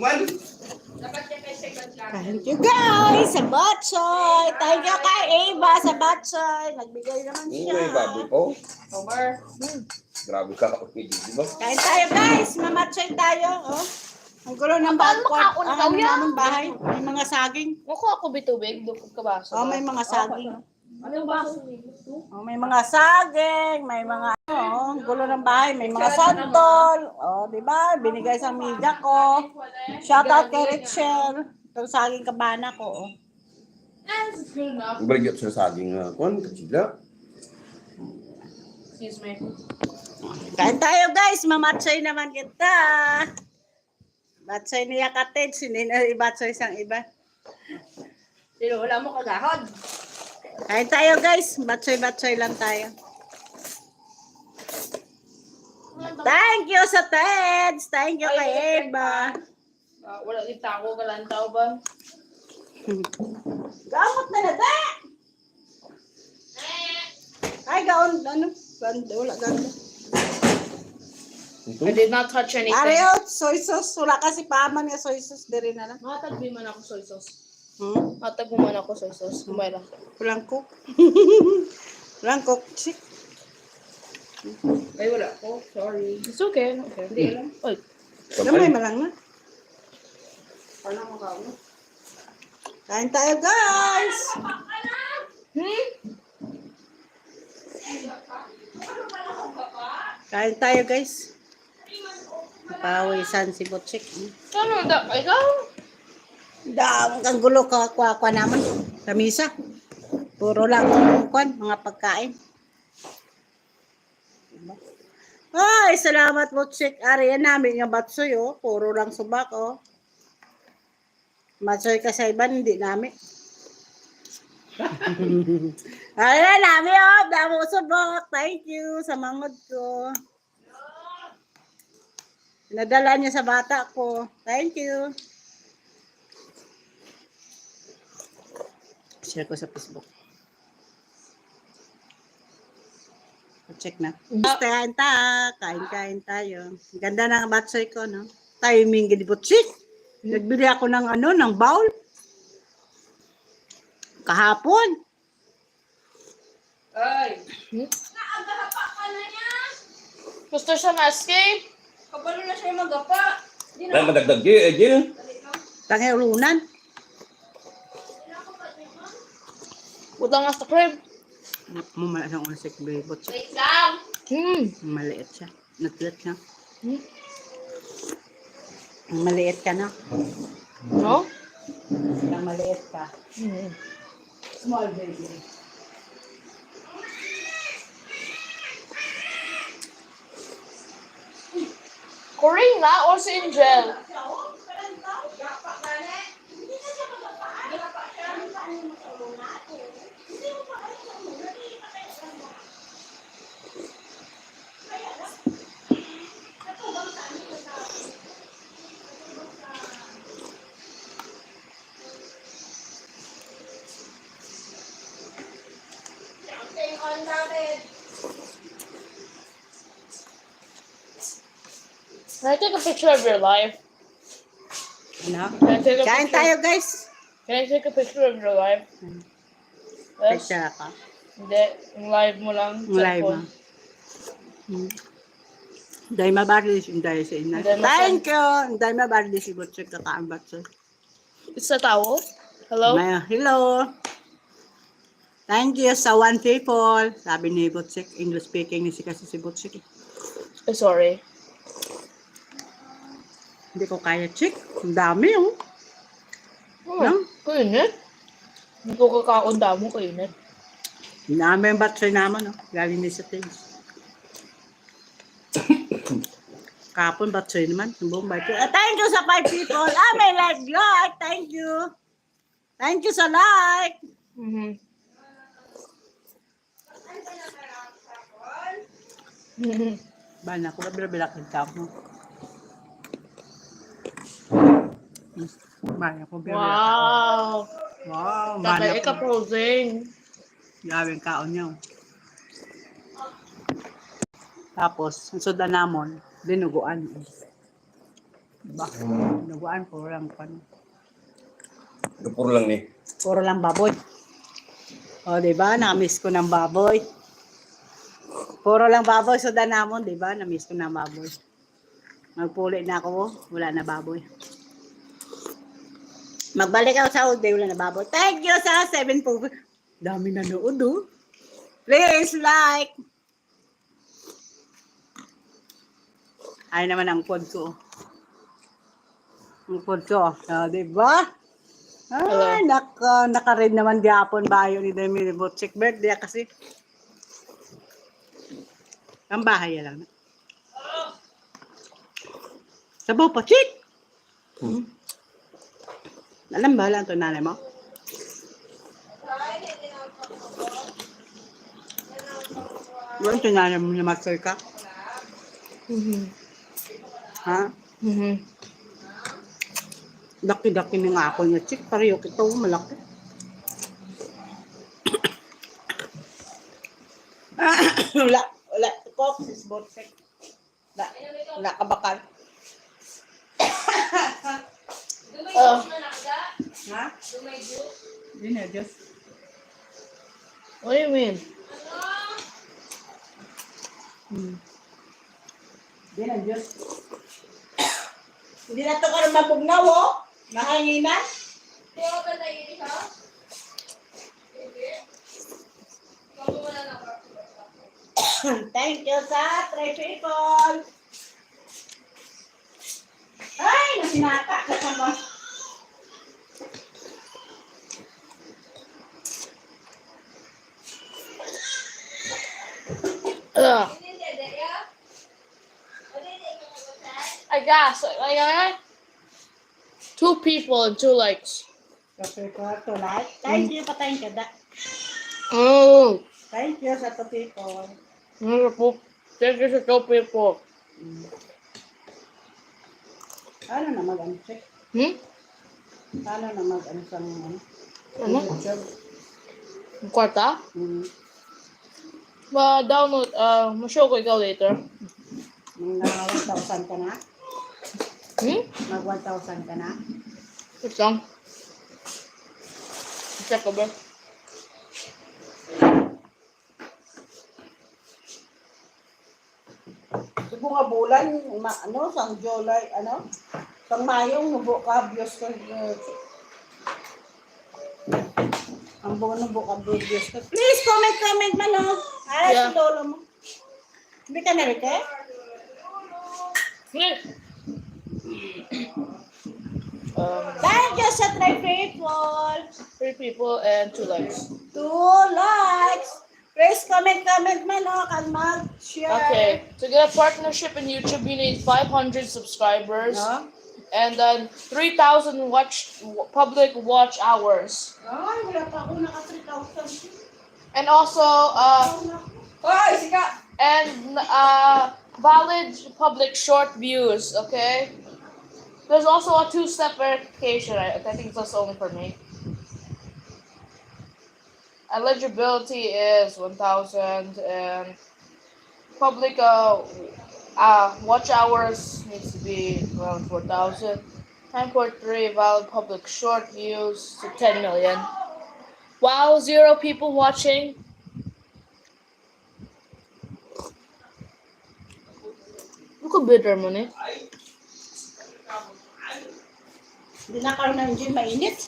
man. Thank you guys sa batsoy. Thank you kay Eva sa batsoy. Nagbigay naman siya. May baboy po. Over. Grabe ka. Okay, di ba? Kain tayo guys. Mamatsoy tayo. Oh. Ang gulo ng namin bahay. May mga saging. Mukha ako bitubig. Dukot ka ba? Oh, may mga saging. Ano yung baso? Oh, may mga saging, may mga ang gulo ng bahay, may mga santol. Oh, di ba? Binigay sa media ko. Shout out kay Rachel. Itong saging kabana ko. Oh. Balik sa saging nga. Kuan, katsila. Excuse me. Kain tayo guys, mamatsoy naman kita. Matsoy niya katid, hindi na ibatsoy sang iba. Pero wala mo kagahod. Kain tayo guys, batsoy-batsoy lang tayo. Thank you sa Teds. Thank you kay Eva. Wala kita ako kalantaw ba? Gamot na na da! Ay, gaon, ano? Ganda, wala ganda. I did not touch anything. Ariel, soy sauce. Wala kasi paman nga soy sauce. Dari na lang. Matagbi man ako soy sauce. Hmm? Matagbi man ako soy sauce. Kumay lang. Walang cook. Walang cook. Chick. Ay, wala ko. Sorry. It's okay. Okay. Hindi lang. Oy. Gamay malang na. Paano mo ka? Kain tayo, guys! Kain tayo, guys. Pawisan si Butchik. Ano da? Ikaw? Dami kang gulo ka naman. Kamisa. Puro lang mga pagkain. Ay, salamat Butchik. Ariyan namin yung batsoy, oh. Puro lang subak, oh. Matsoy ka sa iban, hindi namin. Ayan, namin, oh. Damo subak. Thank you sa mangod ko. Nadala niya sa bata ko. Thank you. Share ko sa Facebook. Check na. Kain ta. Kain tayo. Ganda ng batsoy ko, no? Timing gini Butchik. Nagbili ako ng ng bowl. Kahapon. Ay. Naagapa ka na niya. Gusto siya ma-escape? Kabalo na siya magapa. Dahil madagdag Jill. Tangulunan. Utang nga sa crib. Mumala ng unsik Butchik. Wait lang. Maliit siya. Naglit siya. Maliit ka na. No? Maliit ka. Small baby. Corina or si Angel? Can I take a picture of your life? Ano? Can I take a Kain picture? tayo, guys. Can I take a picture of your life? Yes? Picture ka. Hindi. Yung live mo lang. Live mo. Dahil mabarli si Inday sa ina. Inday Thank you. Dahil mabarli si Butchik kakaambat siya. It's a towel. Hello? Hello. Thank you sa one people. Sabi ni Butchik, English speaking ni kasi si Butchik. Sorry. Hindi ko kaya, Chick. Ang dami, oh. No? Kainit. Hindi ko kakaunda mo kainit. Ang dami yung batsoy naman, oh. Galing ni sa things. Kapon batsoy naman. Ang buong batsoy. Thank you sa 5 people. May like. Thank you. Thank you sa like. Bana ko, bilak-bilak ka mo. Bana ko, bilak-bilak. Wow. Tatay, ika-frozen. Gawin kaon niyo. Tapos, ang suda namon, dinuguan. Diba? Naguan, puro lang pan. Puro lang ni. Puro lang baboy. O, diba? Nakamiss ko ng baboy. Puro lang baboy. So, danamon, diba? Namiss ko ng baboy. Magpuli na ako. Wala na baboy. Magbalik ako sa Uday. Wala na baboy. Thank you sa 7 po. Dami na nood, oh. Please like. Ay naman ang pod ko. Ang pod ko. Diba? Ay, naka-red naman gapon bayo ni Demi Botchik birthday kasi. Ang bahay lang. Sabaw pa, chik! Alam ba lang ito nanay mo? Wala ito nanay mo na mag-sir ka? Ha? Daki-daki na nga ako niya, chik. Pareho kita, malaki. Wala. Cox is Botchik. Wala ka bakal. Ha? Hindi na, Diyos. What do you mean? Hindi na, Diyos. Hindi na ito ka rin mabugnaw, oh. Mahanginan. Thank you sa 3 people. Ay, nasinata ka sa mo. I guess. Like, 2 people and 2 likes. Kasi ko to like. Thank you, patayin ka da. Oh. Thank you sa 2 people. Thank you sa 2 people. Ano na mag-ano, check? Ano na mag-ano sa mga Ano? YouTube? Ang kwarta? Download. Ma-show ko ikaw later. Mga 1,000 ka na? Mag 1,000 ka na? Wait lang. Check ko ba? Ibu nga bulan, sang July, sang Mayong, nubo ka, views ko. Ang buo nubo ka, views ko. Please, comment man, oh. Ay, Yeah. si lolo mo. Hindi ka narite? Thank you sa 3 people. 3 people and 2 likes. 2 likes. Please, comment man, oh. Kan mag-share. Okay, to get a partnership in YouTube, you need 500 subscribers. No? And then 3,000 public watch hours. Ay, wala pa ako naka 3,000. And also, Ay, sika! and valid public short views, okay? There's also a 2-step verification. I think that's only for me. Eligibility is 1,000 and public watch hours needs to be around 4,000. 9.3 valid public short views to 10 million. Wow, 0 people watching. Look at bidder money. Hindi na karoon ng gym, mainit.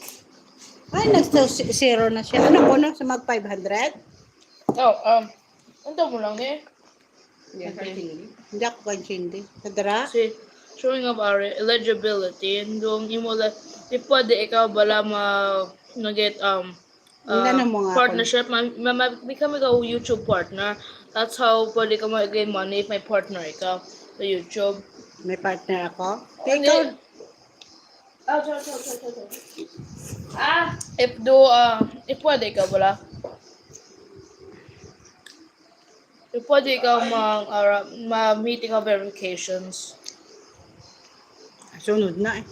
Ay, nag-zero na siya. Ano ko na sa mag 500? Oh, ito mo lang eh. Hindi ako kanchindi. Sadara? See, showing up our eligibility and doon imo la pwede ikaw bala get Tingnan mo nga partnership become ikaw YouTube partner. That's how pwede ka mag-gain money if may partner ikaw sa YouTube. May partner ako. Hindi. Ikaw, if pwede ikaw bala. If pwede ikaw meeting of verifications. sunod na eh.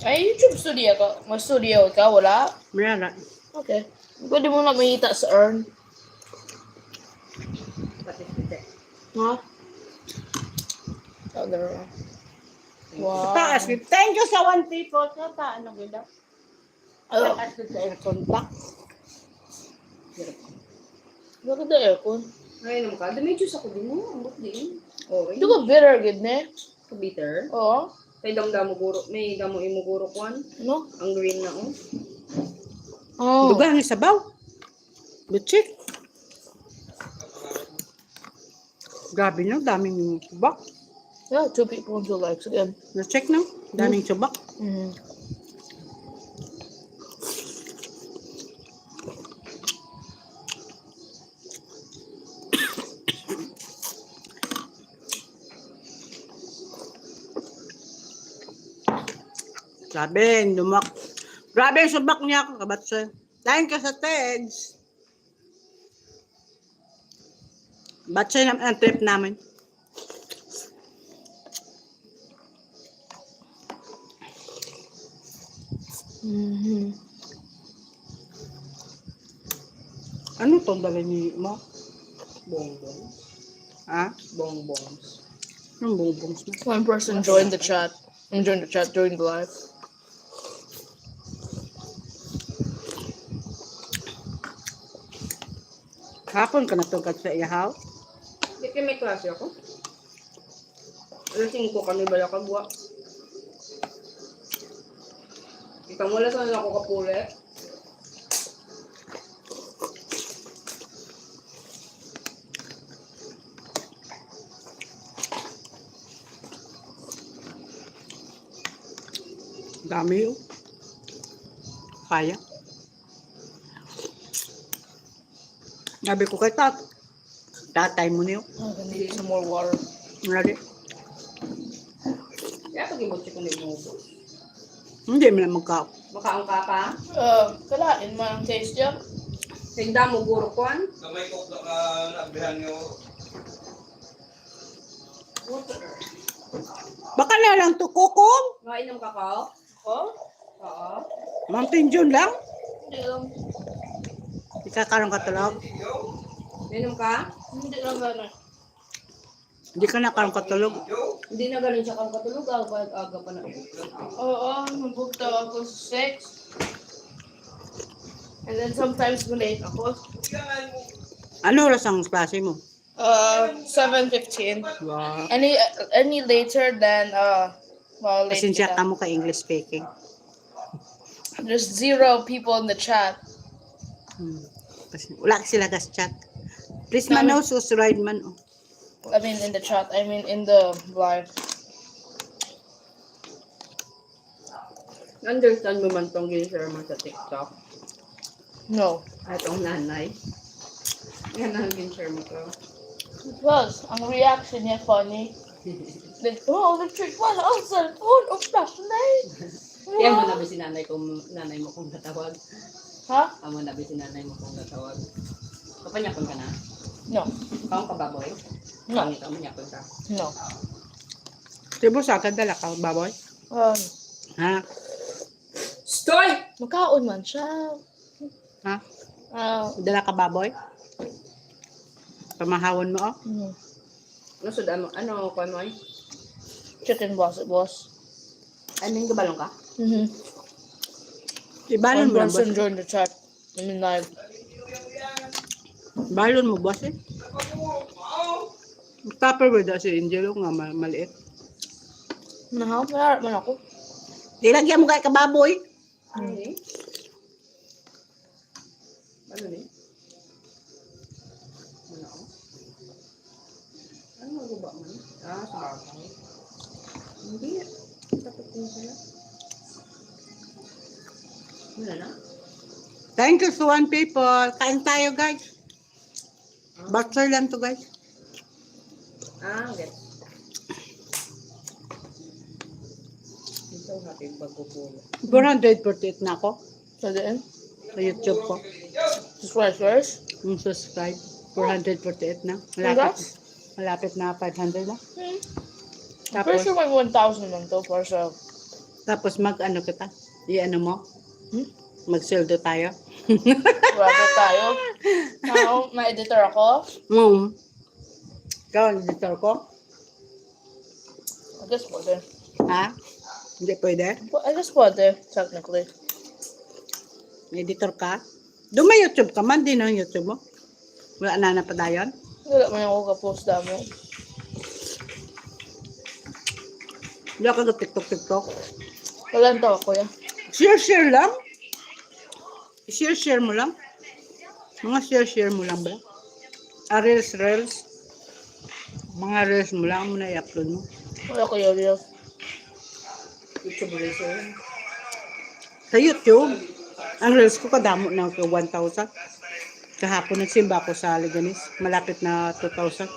Ay, YouTube studio ka. May studio ka, wala? Mayara. Okay. Pwede mo na mahita sa earn. Pati piti. Ha? Oh, there. Wow. Taas. Thank you sa 1 people. Sa ano gila? Oh, Taas ko sa aircon pa. bakit na aircon? Ngayon naman ka. May juice ako din mo. Ambot din. Oo. Ito ka bitter, good ne? Bitter. Oo. May damo guro. May damo imuguro kwan. No? Ang green na oh. Oh. Duga ang sabaw. Butchik. Grabe na, daming subak. Yeah, 2 people who likes it. Again. Na-check na, daming subak. Mm-hmm. Grabe, lumak. Grabe yung subak niya, kabatse. Thank you sa Teds. Batse naman ang trip namin. Mm-hmm. Ano tong dala ni mo? Bongbong. Ha? Bongbongs. Anong bongbongs mo? One person joined the chat. And joined the chat during the live. Hapon ka na tungkad sa ihaw? Di kayo may klase ako. Alasing ko kami bala kagwa. Ikaw mula saan ako kapuli. Dami yun. Kaya. Sabi ko kay tatay mo niyo. I'm gonna need some more water. Lagi. Kaya pag-ibot siya kung di mo ubos. Hindi mo na magka. Makaangka pa. Kalain mo ang taste niya. May damo guro kwan. Kamay ko na naabihan nyo. Baka na lang to kukong. Mainom ka ka? Oh? Oo. Mountain Dew lang. Hindi lang. Ikakaroon ka tulog. Minom ka? Hindi lang gano'n. Hindi ka nakaroon ka tulog. Hindi na galing siya kang katulog. Aga pa na. Oo, nabukta ako sa 6. And then sometimes malate ako. Ano oras ang klase mo? 7:15. Wow. Any later than late Pasensya ka kita. mo ka English speaking. There's 0 people in the chat. Wala sila gas chat. Please man no, susride man. Oh. I mean in the chat. I mean in the live. Understand mo man tong gin-share mo sa TikTok? No. Atong nanay. Yan ang gin-share mo to. It was. Ang reaction niya funny. Like, oh, the trick was on cellphone of flashlight. Kaya mo nabi si nanay mo kung natawag. Ha? Amo nabi si nanay mo kung natawag. Kapanyakon ka na? No. Kaong kababoy? No. Pangit ang manyakon ka. No. Diba sa akin dala ka, baboy? Ha? Stoy! Magkaon man siya. Ha? Uh, Dala ka baboy? Pamahawon mo, oh. Ano ko mo? Chicken boss, boss. I mean, gabalong ka? Ibalon One mo lang, person boss. joined the chat. I mean live. Balon mo, boss, eh. Tupperware daw si Angelo nga maliit. Nahaw, mayroon man ako. Ilagyan mo kay kababoy. Ano ni? Ano ni? Ano ako? Ano maguba man? Ah, sa bagay. Hindi. Dapat ko sila. Wala na? Thank you, Suwan people. Kain tayo, guys. Bachelor lang to, guys. Ah, gets. So happy pagkukulo. 448 na ako So then, sa YouTube ko. subscribers. Yung subscribe. 448 na. Congrats. Malapit na 500 na. Pretty Tapos, sure may 1,000 lang to for so. tapos mag-ano kita. I-ano mo? Hmm? Mag-sweldo tayo. Grabe tayo. Now, may editor ako. Ikaw ang editor ko. I guess po din. Ha? Hindi pwede? I guess pwede, technically. Editor ka? Doon may YouTube ka man, din ang YouTube mo. Wala na napadayon. Wala man ako ka-post damo. Hindi ako sa TikTok. Wala ang tawa ko yan. Share lang. Share mo lang. Mga share mo lang ba? Reels. Mga reels mo lang mo na i-upload mo. Wala ko yung real. YouTube reels yun. Sa YouTube, ang reels ko kadamo na ko 1,000. Kahapon nagsimba ako sa Leganis. Malapit na 2,000.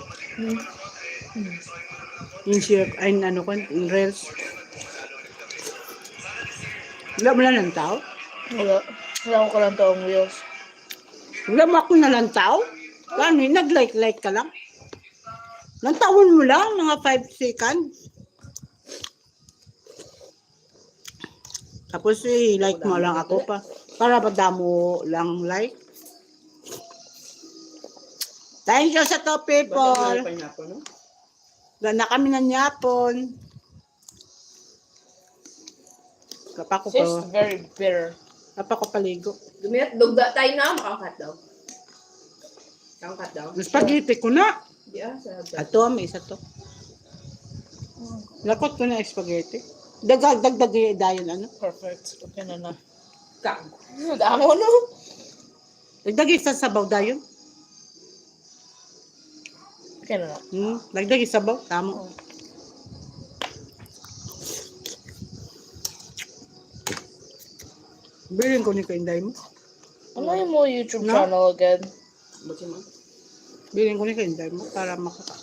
Yung share, ay ano ko, yung reels. Wala mo lang ng tao? Wala. Wala ko ka lang taong reels. Wala mo ako na lang tao? Kani, nag-like ka lang. Nantawon mo lang, mga 5 seconds. Tapos like mo lang ako pa. Para madamo lang like. Thank you sa to people. Ganda kami ng yapon. Kapako ko. Tastes very bitter. Kapako paligo. Dumiyat, dugda tayo na, makangkat daw. Makangkat daw. Spaghetti ko na. Di sa Ato, may isa to. Lakot ko na yung spaghetti. Dagdag dayon ano. Perfect. Okay na na. kang. Damo no? Dagdag isa sabaw dayon. Okay na na. Dagdag isa sabaw. Tama. Bilhin ko ni kainday mo. Ano yung mo YouTube No? channel again? Buti mo. Bilhin ko ni kainday mo para makaka...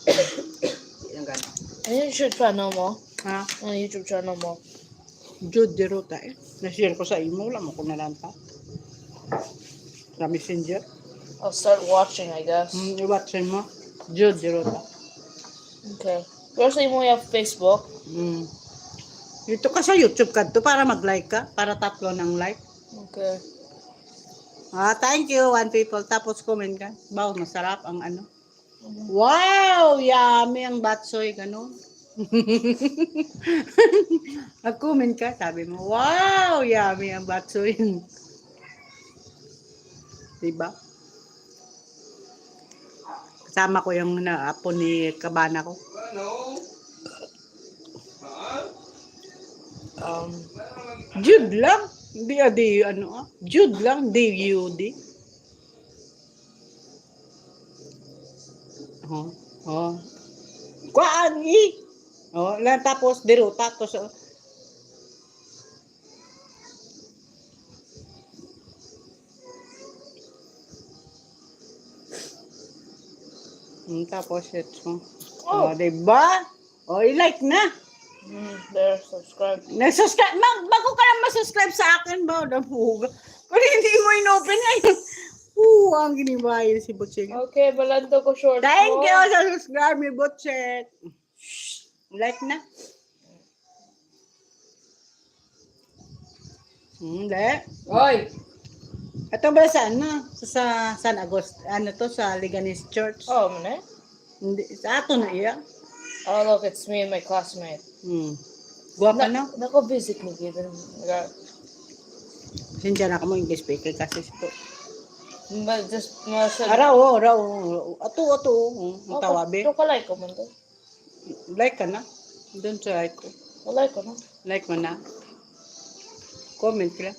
Ilang gana. Ano yung YouTube channel mo? Ha? Ano yung YouTube channel mo? Jude de Ruta eh. Na-share ko sa imo. Wala mo ko nalanta. Sa messenger. I'll start watching, I guess. I-watchin mo. Jude de Ruta. Okay. Pero sa mo yung Facebook? Ito ka sa YouTube ka to para mag-like ka. Para 3 ng like. Okay. Thank you, one people. Tapos comment ka. Wow, masarap ang ano. Wow, yummy ang batsoy, gano'n. Nag-comment ka, sabi mo, wow, yummy ang batsoy. Diba? Kasama ko yung naapo ni kabana ko. Ano? Ha? Jude lang. Hindi ano Jude lang, D-U-D. Kuan lang tapos diruta tapos tapos ito. Diba? I-like na. There, subscribe. Nag-subscribe. Bago ka lang masubscribe sa akin ba? Napuga. Kung hindi mo in-open ngayon. Ang ginibayan si Butchek. Okay, balanto ko short. Thank you sa subscribe ni Butchek. Like na. Hindi. Hoy! Ito ba sa ano? Sa San Agustin. Ano to? Sa Leganis Church. Oh, man. Hindi. Sa ato na iya. Oh, look, it's me and my classmate. Guwapa na. Nako-visit ni Gideon. Sindiya na ka mo English speaker kasi ito. But just, Araw. Ato. Ang tawabi. Ito ka like ko man to. Like ka na. Doon sa like ko. Like ko na. Like mo na. Comment ka lang.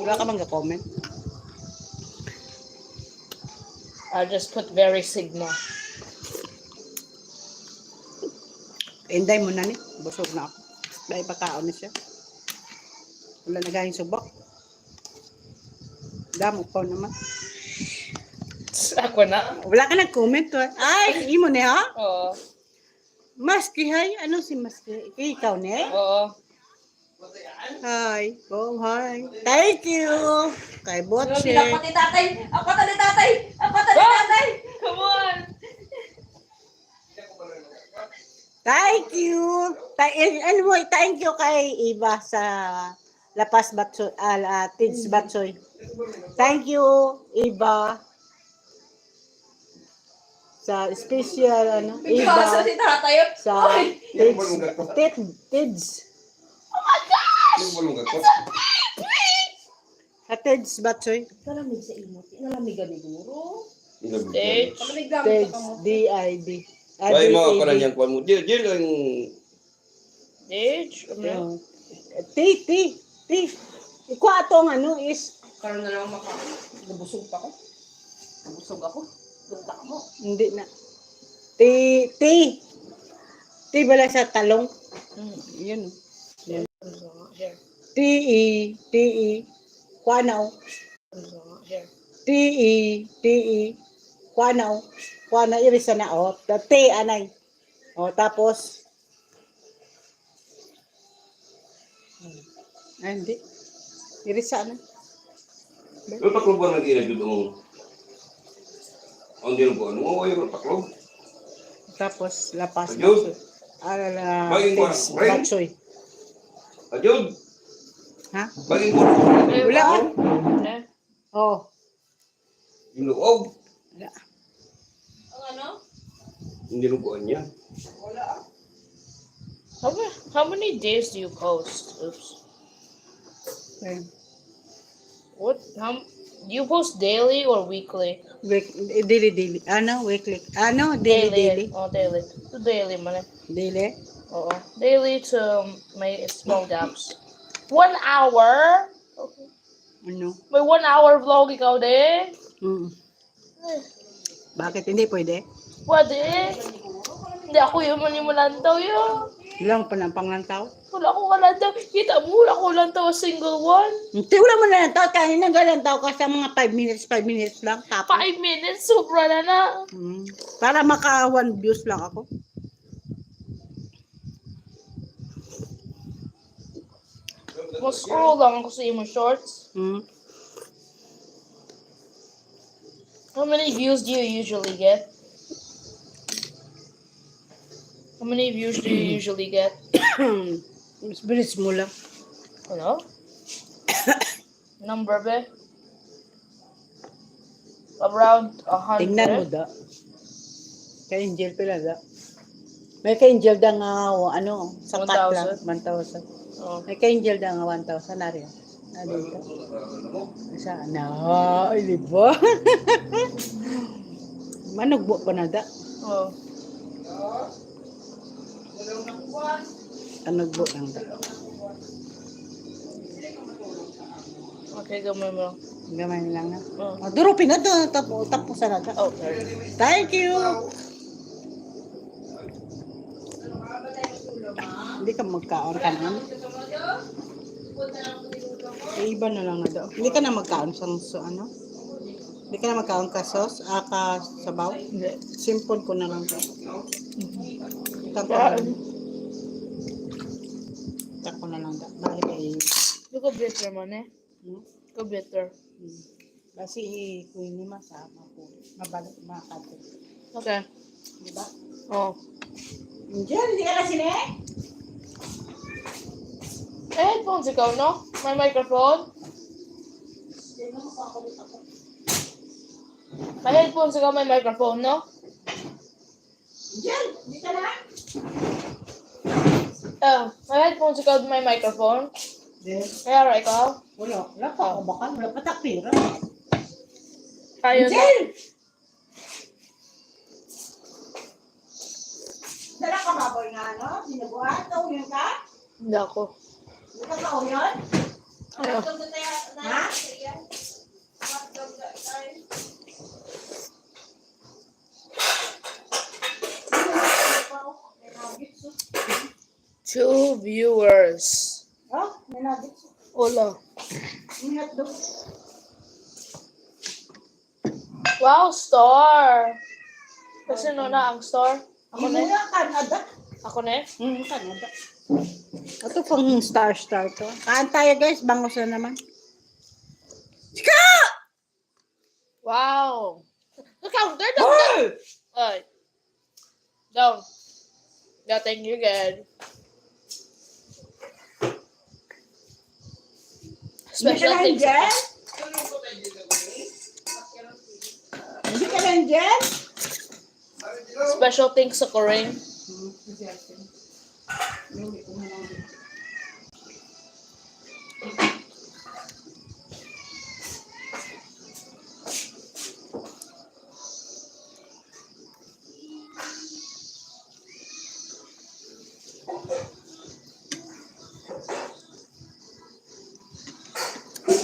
Wala ka bang comment? I just put very Sigma. Inday mo na ni. Busog na ako. Dahil pagkaon na siya. Wala na gayong subok. Damo ko naman. Ako na. Wala ka nag-comment to. Ay, imo ni ha? Oo. Maski, hay. Ano si Maski? Ikaw ni? Oo. Hi. Oh, hi. Thank you. Kay Botche. Ako ni tatay! Ako ni tatay! Ako ni tatay! Come on! Thank you. Thank you kay Iba sa Lapas Batsoy, Tids Batsoy. Thank you, Iba. Sa special, Iba. Ikaw si tatay! Sa Tids. my gosh! Yung walong gatot. Ateds ba, Choy? Nalamig sa imot. Nalamig ni guro. Stage. Nalamig gamit Teds, ka mo. D-I-D. Kaya mga kanan kuan mo. Dil ang Stage. Oh. T. Ikaw atong ano is, Karoon na lang maka. Nabusog pa ko. Nabusog ako. Dunta mo. hindi na. T. Bala sa talong. Yun. Here. T-E. Kwanaw. Here. T-E. Kwanaw. Irisa na, oh. T, anay. Oh, tapos. Ay, hindi. Irisa na. yung taklob ba nag-ilag yun ang ang din ko ano mo yung taklob. Tapos, lapas. Ayun. Baging Teds, ko, friend. batsoy. Adyon. Ha? Baging ko. Wala. Here. Oh. Yung loob. Wala. Ang ano? Hindi lubuan niya. How many days do you post? Oops. Ayun. What? Do you post daily or weekly? Daily. Ano? Weekly. Ano? Daily. Oh, daily. To daily man. Daily. Oo. Daily to may small gaps. 1 hour? Okay. Ano? May 1 hour vlog ikaw din? Mm. Bakit hindi pwede? Pwede. Hindi ako yung manimulantaw yun. Ilang pa ng panglantaw? Wala akong kalantaw. Kita mo, wala akong lantaw a single one. Hindi, wala mo na lantaw. Kanina galantaw ka sa mga 5 minutes lang. Tapos. 5 minutes, sobra na na. Para maka 1 views lang ako. Mag-scroll lang ako sa imo shorts. How many views do you usually get? How many views do you usually get? Mas bilis mo lang. Ano? Number be? Around 100? Tingnan mo da. Kay Angel pala da. May kay Angel da nga, ano, sapat lang. 1,000. Oh. May kay Angel da nga 1,000 na rin. Dito. Saan na? Ay, di ba? Manugbo pa na da. Oh. Tanugbo lang da. Okay, gamay mo. Gamay lang na. Oh. Durupin na to. Tapusan na da. Oh, sorry. Thank you! Hindi ka magkaon ka naman. Iba na lang na daw. Hindi ka na magkaon sa ano? Hindi ka na magkaon ka sauce? Ka sabaw? Hindi. Simple ko na lang to. Tako na lang. Tako na lang da. Bakit ay... Ito ko bitter man eh. Ito bitter. Kasi kung hindi masama po. Mabalik makakati. Okay. Diba? Oh. Angel, hindi ka na sine? Headphones ikaw, no? May microphone? May headphones ikaw, may microphone, no? Angel, hindi ka na? May headphones ikaw, may microphone? Yes. Kaya ra ikaw? Wala. Wala pa ako baka. Wala pa takpira. Kayo na. Angel! Dala ka baboy nga, no? Sinubuhan? Tawin ka? Hindi ako. Hindi ka tawin yun? Ayaw. Ha? Two viewers. Oh, may nuggets. Wala. May hotdog. Wow, star. Kasi no na ang star. Ako na. Mura, Canada. Ako na. Canada. Ito pang star to. Kaan tayo guys, bangos na naman. Sika! Wow. The counter down. Ay. Down. Yeah, thank you again. Hindi ka Special na thanks. Angel? Hindi ka na Angel? Special thanks sa Corinne.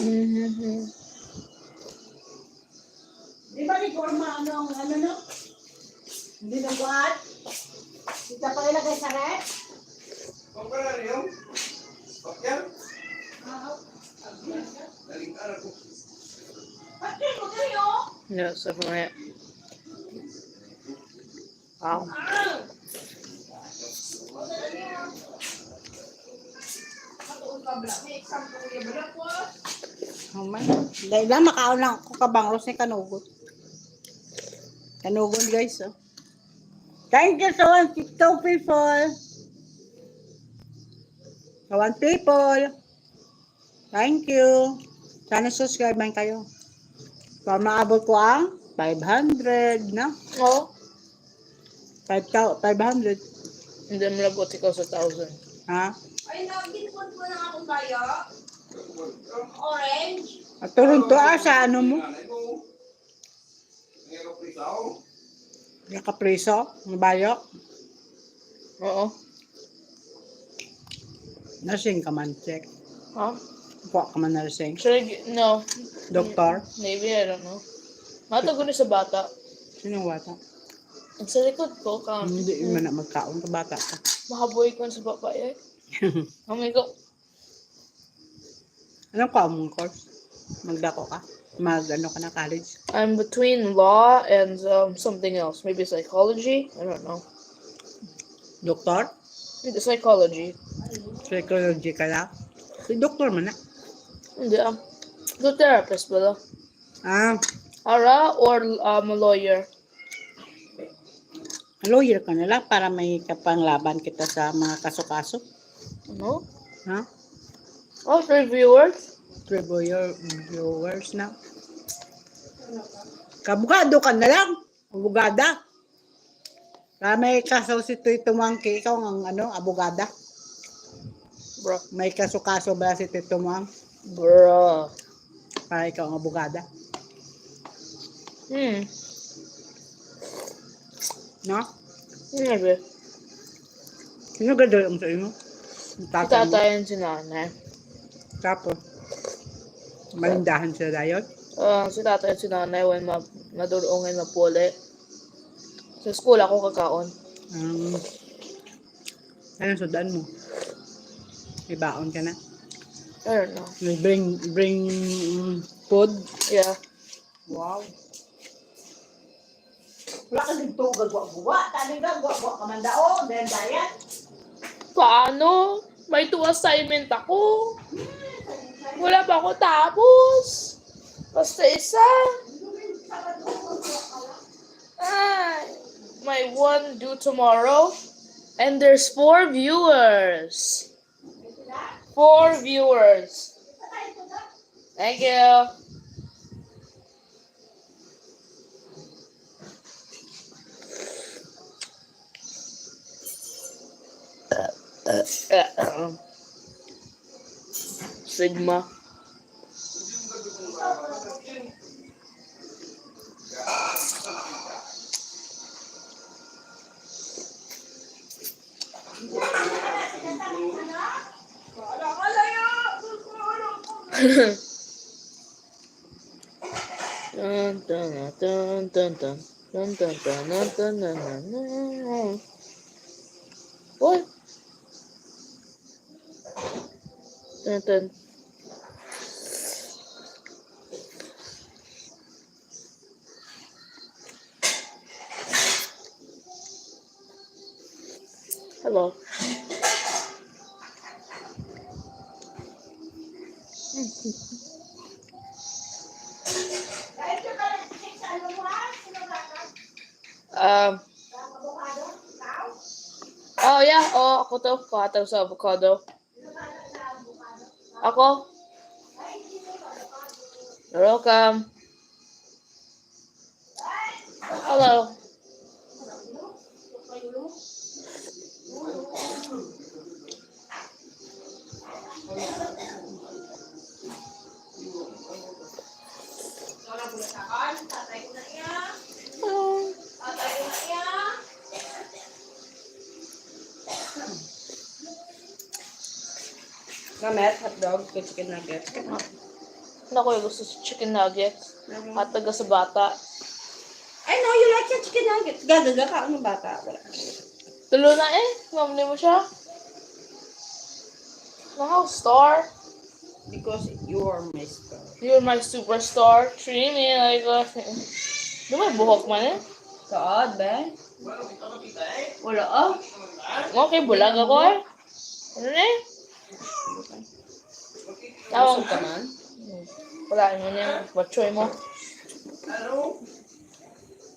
Di ba ni Gorma ano no? Hindi na buhat? Kita pa ilagay sa rep? Kung ka na rin Pakyan? Daling ka na ko. Pati mo kayo? Yeah, so from it. Wow. Oh man. Dahil lang makaon lang ako kabangros ni kanugot. Kanugot guys. Oh. Thank you so much, two people. One people. Thank you. Sana subscribe man kayo. Para maabot ko ang 500 na. Oh, 500. hindi mo labot ikaw sa 1,000. Ha? Ay, nabinpon ko na akong tayo. Orange. At turun to sa ano mo? Nakapriso? Mabayok? Oo. Nursing ka man, check. Huh? Kuha ka man nursing. Should I get, no. Doktor? Maybe, I don't know. Matago ni sa bata. Sinong bata? Ang sa likod ko, Hindi man na magkaon ka bata ka. mahaboy ko sa babae. Oh my God. Anong common course? Magdako ka? Mag-ano ka na college? I'm between law and something else. Maybe psychology? I don't know. Doktor? Maybe psychology. Psychology ka lang? Si doktor man na. Hindi the therapist pala. Ah, Ara or a lawyer? lawyer ka na lang para may kapanglaban kita sa mga kaso-kaso. Ano? Ha? Oh, reviewers? Viewers na. Kabugado ka na lang. Abogada. Para may kaso si Tito Monkey, ikaw ang abogada. Bro. May kaso-kaso ba si Tito Mang? Bro. Para ikaw ang abogada. No? Maybe. Sino gadol ang sa inyo? Ang tatay mo? Itatayan si nanay. Tapos, malindahan sila dayon? Si tatay at si nanay when madurungin mapuli. Sa school ako kakaon. Anong sudan mo? May baon ka na? I don't know. May bring food? Yeah. Wow. Wala ka dito gagwa-gwa. Tani gagwa-gwa ka man daon. Dahil diet. Paano? May 2 assignment ako. Wala pa ako tapos. Basta isa. Ay, may 1 due tomorrow. And there's 4 viewers. 4 viewers. Thank you. Sigma. Dun dun dun dun dun dun dun dun dun dun dun. What? Dun dun. Hello. Oh yeah, ako to. Kuha sa avocado. Ako? You're welcome. Hello. Namet, hotdog, chicken nuggets. Naku, gusto sa chicken nuggets. At taga sa bata. I know you like your chicken nuggets. Gagaga ka ng bata. Wala. Tulo na eh. Mamli mo siya. Wow, star. Because you're my star. You're my superstar. Treat me like a... Di may buhok man eh. Kaad, be? Wala, ah. Okay, bulag ako eh. Ano na eh? Tawag Busog ka man? Wala mo niya. Watchoy mo.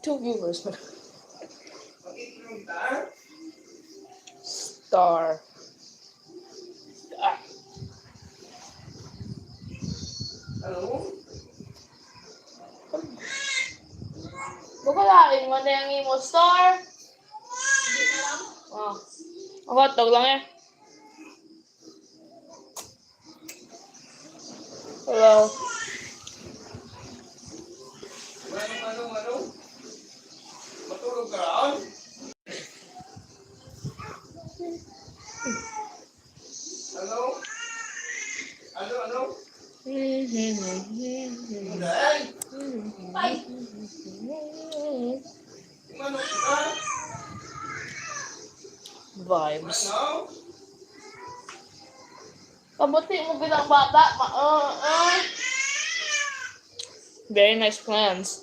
2 viewers mo. Star. Bukalain mo na yung imo star. Oh. Ang hotdog lang eh. Hello. Matulog ka raon? Ano? Ano? Day? Ano ka? Vibes. Ano? Kabuti mo bilang bata. Very nice plans.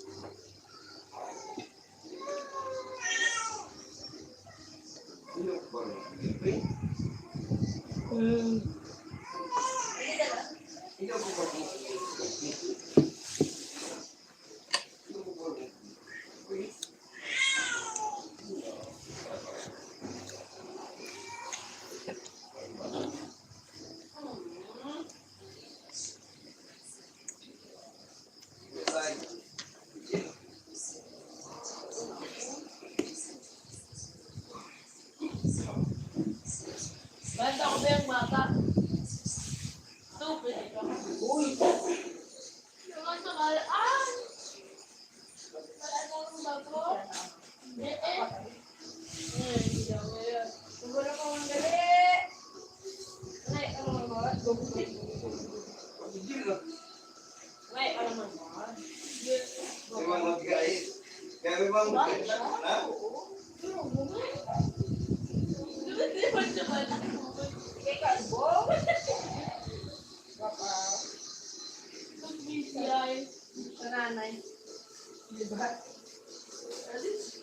Banda ko ba yung bata? Stupid ito. Uy! Yung ang sakal, wala na akong bago. Hindi ako yan. Siguro ko ang gali. Ay, ano mo ba? Ay, ano mo ba? Memang matigay. Kaya memang matigay na. Nanay. Diba?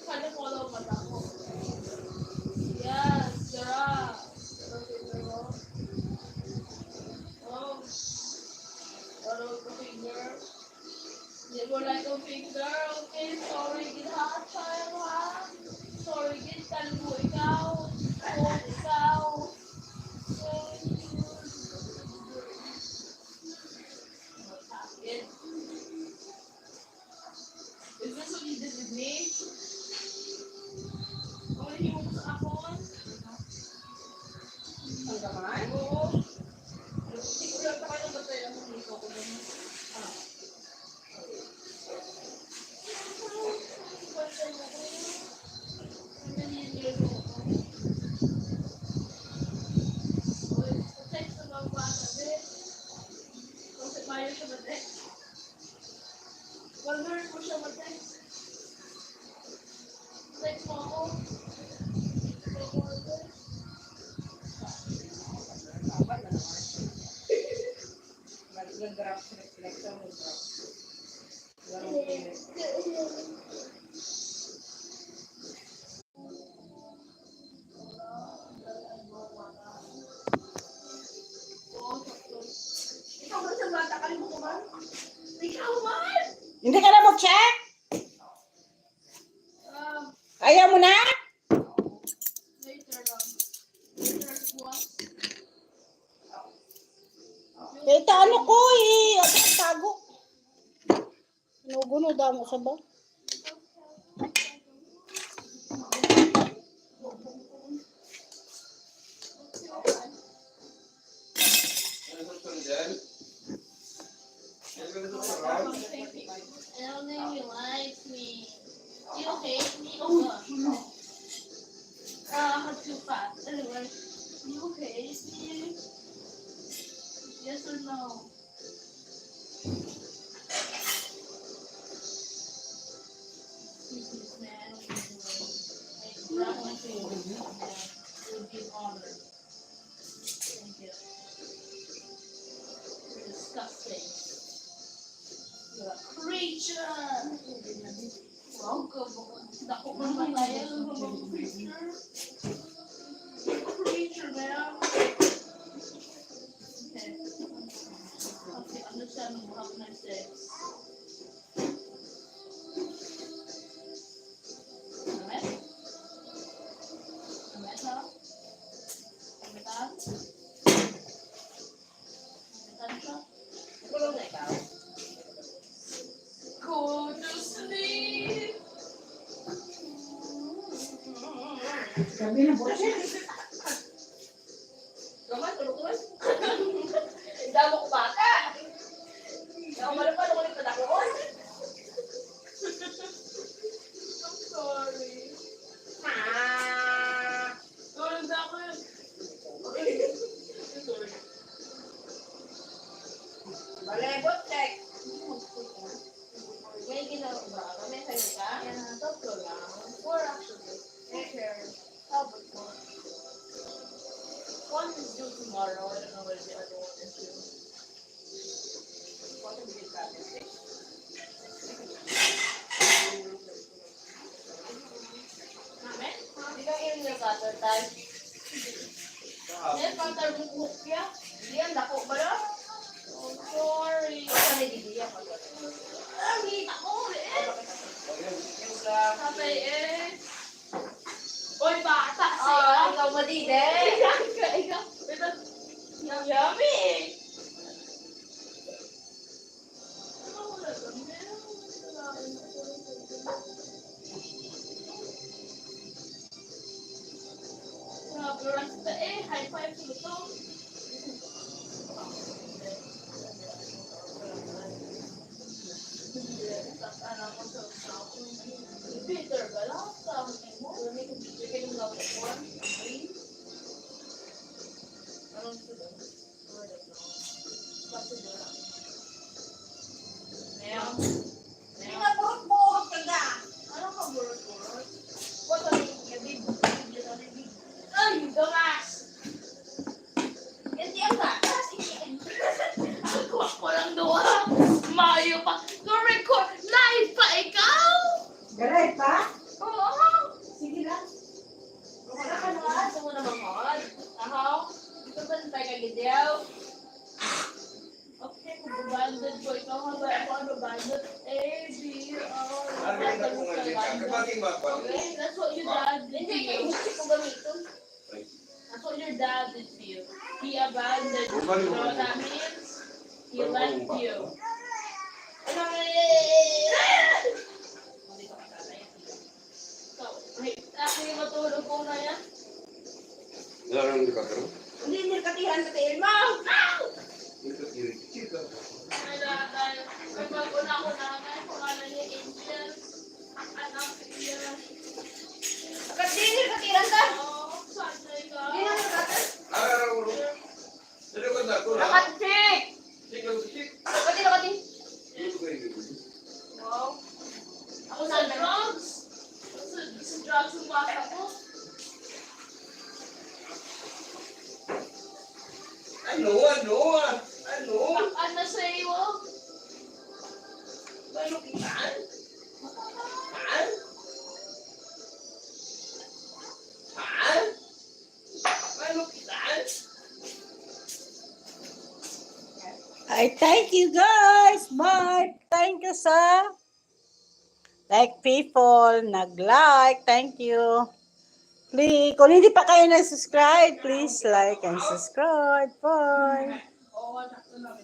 Kanya ko alam mata ko. Yes, Sarah. Oh. What about the finger? They were like a finger, okay? Sorry, get hot tayo, ha? Sorry, get talbo ikaw. Oh, ikaw. Is this what you did with me? Oh, hindi mo ko sa akon? Ang kamay? Oo. Hindi ko lang tayo na batay ang hindi ko naman. Wonder ko siya mag-text. Text mo ako. Nag-grab selection mo grab. Walang payment. Ikaw ba sa bata? Kalimutan ko ba? Ikaw man! Hindi ka na mag-check? Ayaw mo na? Later lang. Later once. Ito ano ko eh. Ano tago? Nuguno daw mo sa ba? Ano gusto niyo dyan? Ano gusto niyo raon? I don't think you like me. You hate me? Oh, God. Too fat. Anyway, you hate me? Yes or no? Business man. And grab my finger. It would be an honor. Thank you. You're disgusting. You're a creature. Welcome. Dako ka naman tayo. Creature. Creature, man. Okay. Okay, understand mo. Have a nice day. Amen? Amen, ha? Amen, ha? Amen, siya? Kulong na ikaw. Go to sleep. Sabi na po siya. Naman, tulog-tulog. Damo ko bata. Ako malapad ako nito dakoon. I'm sorry. Sorry sa akin. Sorry. Malebot, check. May ginawa ba? May sa'yo ka? Yeah, tatlo lang. Four actually. Okay. How about one? One is due tomorrow. I don't know where the other one is due. What is it, Kate? Amen? Di ka yun yung cutter type? Yes, cutter mo kupya. Diyan, dako ba na? Oh, sorry. Ano ni Didi yan? Ah, kita ko eh. Yung lang. Sabay eh. Oy, bata Ah, siya. ikaw mo Didi. Ikaw. Ito. Yummy. Ano wala kami? Grabe, rasta eh. High five sa ito. Peter, bala. Tama mo. May computer ka yung love of one. Green. Anong sudo? Basta doon. Ma'am. Hindi nga burot-burot ka na. Ano ka burot-burot? What are you big? Ay, gamas! Hindi ang gatas. Ako lang doon. Mayo pa. Go-record. Live pa ikaw? Garay pa? Oo. Sige lang. Wala ka na. Gusto mo na mahod. Ahaw. Ito ba tayo kagidyaw? Okay, magbabanded ko. Ikaw nga ba? Ako ang babanded. A, B, O. Okay, that's what your dad did to Hindi kayo. you. Gusto ko gamitin. That's what your dad did to you. He abandoned you. You know what that means? He left you. Ano So, wait, actually matulog ko na yan. Larang di ka pero. Hindi niya katihan sa tail mo. Ito kiri. Ay, dahil may mag-una ko na ngayon. Pangalan niya Angel. Ang anak niya. Bakit di niya katihan ka? Oh, sanay ka. Hindi na niya katihan. Araw ulo. Dito ka na ko na. Nakatik! Ikaw si. Nakati, nakati. Ito ka ini. Wow. Ako sa drugs. Sa drugs yung bata ko. Ano? Ano sa iyo? Paano kitaan? Paano kitaan? I thank you guys. Bye. Thank you sa like people, nag-like. Thank you. Please, kung hindi pa kayo nag-subscribe, please like and subscribe. Bye. Oo, sakto na.